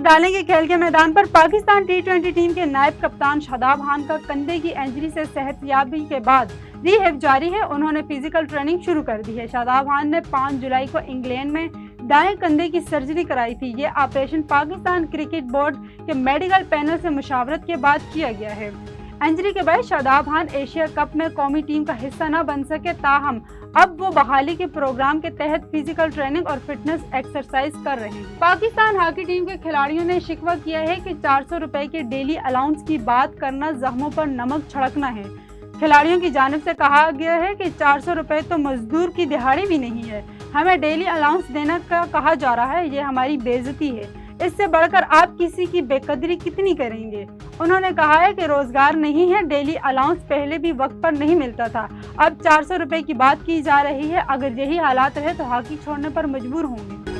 डालेंगे खेल के मैदान पर। पाकिस्तान टी20 टीम के नायब कप्तान शादाब खान का कंधे की इंजरी से सेहतयाबी के बाद रिहैब जारी है। उन्होंने फिजिकल ट्रेनिंग शुरू कर दी है। शादाब खान ने 5 जुलाई को इंग्लैंड में दाएं कंधे की सर्जरी कराई थी। ये ऑपरेशन पाकिस्तान क्रिकेट बोर्ड के मेडिकल पैनल से मुशावरत के बाद किया गया है। इंजरी के बाद शादाब खान एशिया कप में कौमी टीम का हिस्सा न बन सके, ताहम अब वो बहाली के प्रोग्राम के तहत फिजिकल ट्रेनिंग और फिटनेस एक्सरसाइज कर रहे हैं। पाकिस्तान हॉकी टीम के खिलाड़ियों ने शिकवा किया है कि 400 रुपए के डेली अलाउंस की बात करना जख्मों पर नमक छिड़कना है। खिलाड़ियों की जानिब से कहा गया है कि 400 रुपए तो मजदूर की दिहाड़ी भी नहीं है, हमें डेली अलाउंस देने का कहा जा रहा है, ये हमारी बेइज्जती है। इससे बढ़कर आप किसी की बेकदरी कितनी करेंगे। उन्होंने कहा है कि रोजगार नहीं है, डेली अलाउंस पहले भी वक्त पर नहीं मिलता था, अब 400 रुपए की बात की जा रही है। अगर यही हालात रहे तो हॉकी छोड़ने पर मजबूर होंगे।